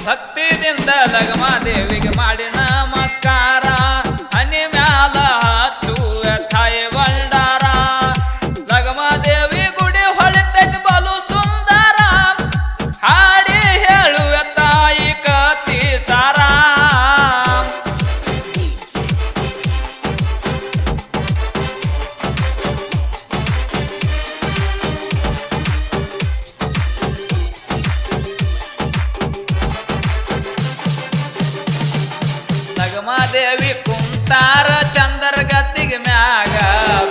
ಭಕ್ತಿದಿಂದ ಲಗಮ ದೇವಿಗೆ ಮಾಡಿ ನಮಸ್ಕಾರ ಹನಿ ಮ್ಯಾಲ ಹಚ್ಚುವ ತಾಯಿ ಬಂಡಾರ ಲಗಮ ದೇವಿ ಗುಡಿ ಹೊಳಿತೈತಿ ಬಲು ಸುಂದರ ಹಾಡಿ ಹೇಳುವ ತಾಯಿ ಕತಿ ಸಾರ ದೇವಿ ಕುಂತಾರ ಚಂದರ ಗತ್ತಿಗೆ ಮ್ಯಾಗ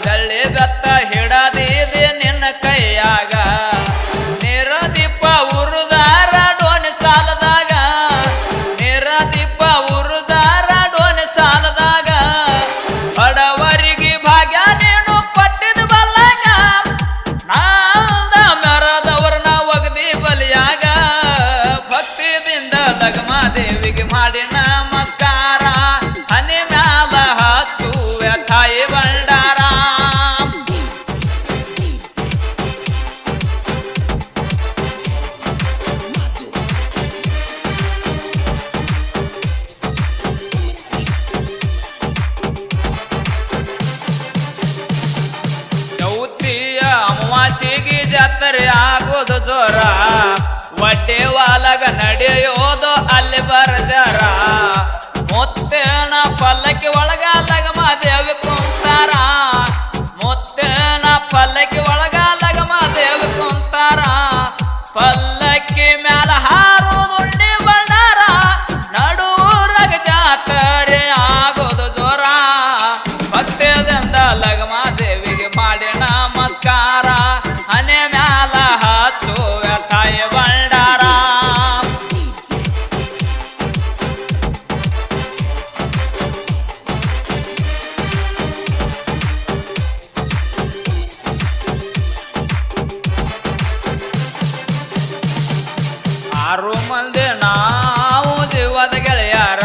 ಬೆಳ್ಳಿ ಬೆತ್ತ ಹಿಡದಿದೆ ನಿನ್ನ ಕೈಯಾಗ ನೀರ ದೀಪ ಉರುದಾರ ಡೋನಿ ಸಾಲದಾಗ ನೀರ ದೀಪ ಉರುದಾರ ಡೋನಿ ಸಾಲದಾಗ ಬಡವರಿಗೆ ಭಾಗ್ಯ ನೀನು ಪಟ್ಟಿದ ಬಲ್ಲಾಗ ನಾಲ್ದ ಮೆರದವ್ರನ್ನ ಒಗದಿ ಬಲಿಯಾಗ ಭಕ್ತಿದಿಂದ ಲಗಮ ದೇವಿಗೆ ಮಾಡಿ ನಮಸ್ಕಾರ ಹನಿ ಮ್ಯಾಲ ಹಚ್ಚುವ ತಾಯಿ ಬಂಡಾರ ಚೌತಿಯ ಅಮಾವಾಸ್ಯೆಗೆ ಜಾತ್ರೆ ಆಗೋದು ಜೋರ ವಡ್ಡೆ ವಾಲಗ ನಡೆಯೋದು ಅಲ್ಲಿ ಬರ್ಜಾರ ಮುತ್ತೇನ ಪಲ್ಲಕ್ಕಿ ಒಳಗ ಲಗಮ ದೇವಿ ಕುಂತಾರ ಮುತ್ತೇನ ಪಲ್ಲಕ್ಕಿ ಒಳಗ ಲಗಮ ದೇವಿ ಕುಂತಾರ ಪಲ್ಲಕ್ಕಿ ಮ್ಯಾಲ ಹಾರುದುಂಡಿ ಬಂಡಾರ ನಡುರಗ ಜಾತ್ರೆ ಆಗೋದು ಜೋರ ಭಕ್ತಿಯಿಂದ ಲಗಮ ದೇವಿಗೆ ಮಾಡಿ ನಮಸ್ಕಾರ ಹನೆ ಮ್ಯಾಲ ಹಚ್ಚುವ ತಾಯಿ ಬಂಡಾರ ಆರು ಮಂದಿ ನಾವು ಜೀವದ ಗೆಳೆಯರ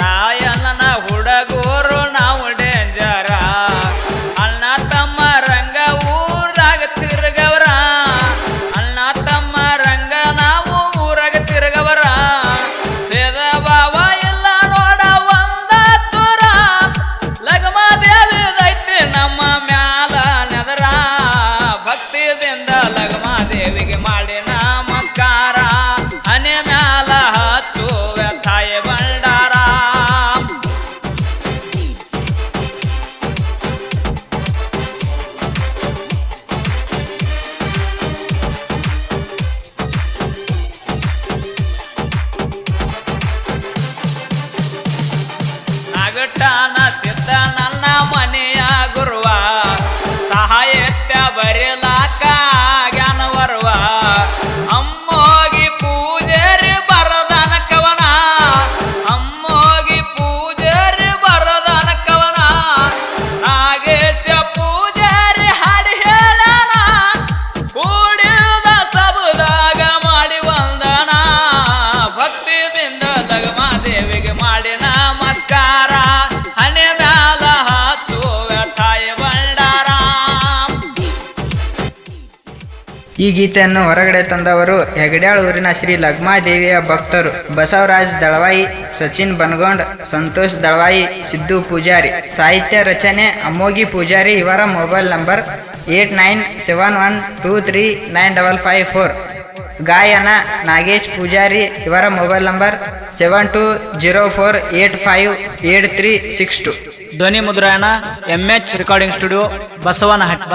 ರಾಯಣ್ಣನ ಹುಡುಗರು ನಾವು ಡೇಂಜರ ಅಣ್ಣ ತಮ್ಮ ರಂಗ ಊರಾಗ ತಿರುಗವರ ಅಣ್ಣ ತಮ್ಮ ರಂಗ ನಾವು ಊರಾಗ ತಿರುಗವರ ಭೇದ ಭಾವ ಇಲ್ಲ ನೋಡ ಒಂದ ತುರ ಲಗಮ ದೇವಿ ದೈತಿ ನಮ್ಮ ಮ್ಯಾಲ ನೆದರ ಭಕ್ತಿದಿಂದ ಲಗಮ ದೇವಿಗೆ ಮಾಡಿ ನಮಸ್ಕಾರ ಹನೆ ಮ್ಯಾಲ ಹಚ್ಚುವ ತಾಯಿ ಬಂಡಾರ ನಾಗಟಾನ ಸಿದ್ಧ ನನ್ನ ಮನೆಯ ಗುರುವ ಸಹಾಯತ್ಯ ಬರೀಲಾಕ ಜ್ಞಾನವರ್ವ ಅಮ್ಮೋಗಿ ಪೂಜಾರಿ ಬರದನ ಕವನ ಅಮ್ಮೋಗಿ ಪೂಜಾರಿ ಬರದನ ಕವನ ನಾಗೇಶ ಪೂಜಾರಿ ಹಾಡಿ ಹೇಳನ ಕೂಡಿದ ಸಬುದಾಗ ಮಾಡಿ ವಂದನ ಭಕ್ತಿದಿಂದ ಲಗಮ ದೇವಿಗೆ ಮಾಡಿ ನಮಸ್ಕಾರ ಹನೆ ಮ್ಯಾಲ ಹಚ್ಚುವ ತಾಯಿ ಬಂಡಾರ ಈ ಗೀತೆಯನ್ನು ಹೊರಗಡೆ ತಂದವರು ಹೆಗಡ್ಯಾಳ ಊರಿನ ಶ್ರೀ ಲಗ್ಮಾದೇವಿಯ ಭಕ್ತರು ಬಸವರಾಜ್ ದಳವಾಯಿ, ಸಚಿನ್ ಬನಗೊಂಡ್, ಸಂತೋಷ್ ದಳವಾಯಿ, ಸಿದ್ದು ಪೂಜಾರಿ. ಸಾಹಿತ್ಯ ರಚನೆ ಅಮ್ಮೋಗಿ ಪೂಜಾರಿ. ಇವರ ಮೊಬೈಲ್ ನಂಬರ್ 8971239554. ಗಾಯನ ನಾಗೇಶ್ ಪೂಜಾರಿ. ಇವರ ಮೊಬೈಲ್ ನಂಬರ್ 7204858362. ಧ್ವನಿ ಮುದ್ರಾಯಣ MH ರೆಕಾರ್ಡಿಂಗ್ ಸ್ಟುಡಿಯೋ, ಬಸವನಹಟ್ಟಿ.